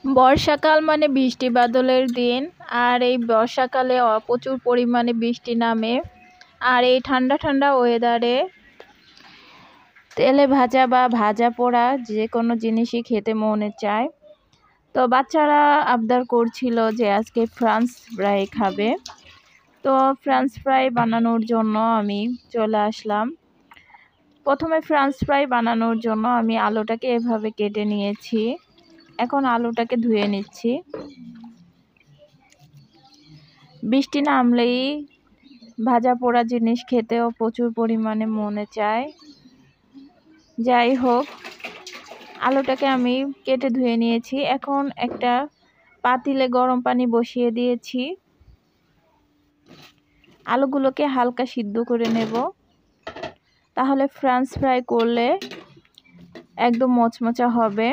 বর্ষাকাল মানে বৃষ্টি বাদলের দিন। আর এই বর্ষাকালে প্রচুর পরিমাণে বৃষ্টি নামে। আর এই ঠান্ডা ঠান্ডা ওয়েদারে তেলে ভাজা বা ভাজা পোড়া যে কোনো জিনিসই খেতে মনে চায়। তো বাচ্চারা আবদার করছিল যে আজকে ফ্রান্স ফ্রাই খাবে। তো ফ্রান্স ফ্রাই বানানোর জন্য আমি চলে আসলাম। প্রথমে ফ্রান্স ফ্রাই বানানোর জন্য আমি আলুটাকে এভাবে কেটে নিয়েছি। এখন আলুটাকে ধুয়ে নিচ্ছি। বৃষ্টি নামলেই ভাজা পোড়া জিনিস খেতেও প্রচুর পরিমাণে মনে চায়। যাই হোক, আলুটাকে আমি কেটে ধুয়ে নিয়েছি। এখন একটা পাতিলে গরম পানি বসিয়ে দিয়েছি। আলুগুলোকে হালকা সিদ্ধ করে নেব, তাহলে ফ্রান্স ফ্রাই করলে একদম মচমচা হবে।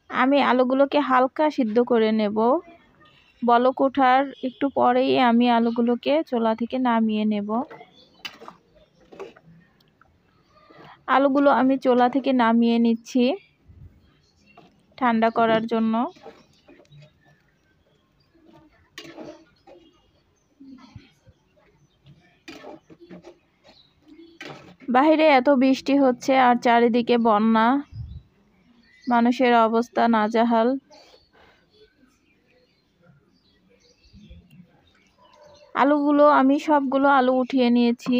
আমি আলুগুলোকে হালকা সিদ্ধ করে নেব। বলক ওঠার একটু পরেই আমি আলুগুলোকে চুলা থেকে নামিয়ে নেব। আলুগুলো আমি চুলা থেকে নামিয়ে নিচ্ছি ঠান্ডা করার জন্য। বাইরে এত বৃষ্টি হচ্ছে আর চারিদিকে বন্যা, মানুষের অবস্থা নাজেহাল। আলুগুলো আমি সবগুলো আলু উঠিয়ে নিয়েছি।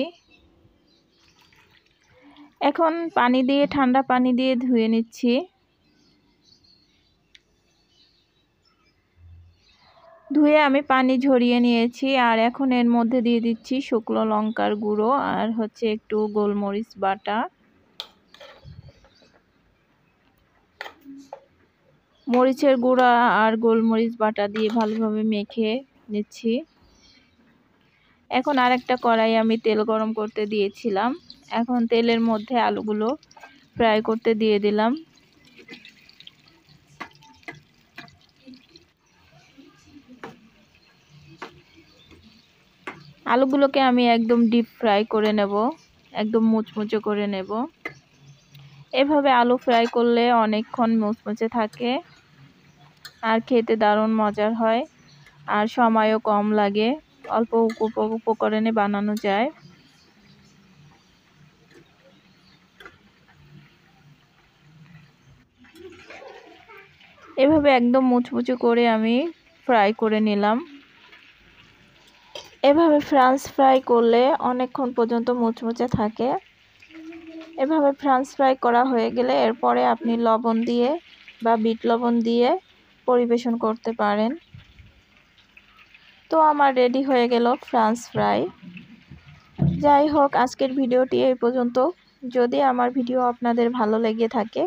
এখন পানি দিয়ে ঠান্ডা পানি দিয়ে ধুয়ে নিচ্ছি। ধুয়ে আমি পানি ঝরিয়ে নিয়েছি। আর এখন এর মধ্যে দিয়ে দিচ্ছি শুকনো লঙ্কার গুঁড়ো আর হচ্ছে একটু গোলমরিচ বাটা। মরিচের গুঁড়া আর গোলমরিচ বাটা দিয়ে ভালোভাবে মেখে নিচ্ছি। এখন আরেকটা কড়াই আমি তেল গরম করতে দিয়েছিলাম। এখন তেলের মধ্যে আলুগুলো ফ্রাই করতে দিয়ে দিলাম। আলুগুলোকে আমি একদম ডিপ ফ্রাই করে নেব, একদম মুচমুচে করে নেব। এভাবে আলু ফ্রাই করলে অনেকক্ষণ মুচমুচে থাকে আর খেতে দারুণ মজার হয়। আর সময়ও কম লাগে, অল্প উপকরণে বানানো যায়। এভাবে একদম মুচমুচে করে আমি ফ্রাই করে নিলাম। এভাবে ফ্রান্স ফ্রাই করলে অনেকক্ষণ পর্যন্ত মুচমুচে থাকে। এভাবে ফ্রান্স ফ্রাই করা হয়ে গেলে এরপরে আপনি লবণ দিয়ে বা বিট লবণ দিয়ে পরিবেশন করতে পারেন। তো আমার রেডি হয়ে গেল ফ্রান্স ফ্রাই। যাই হোক, আজকের ভিডিওটি এই পর্যন্ত। যদি আমার ভিডিও আপনাদের ভালো লেগে থাকে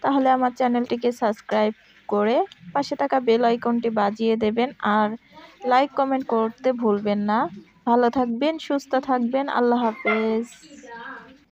তাহলে আমার চ্যানেলটিকে সাবস্ক্রাইব করে পাশে থাকা বেল আইকনটি বাজিয়ে দেবেন। আর লাইক কমেন্ট করতে ভুলবেন না। ভালো থাকবেন, সুস্থ থাকবেন। আল্লাহ হাফেজ।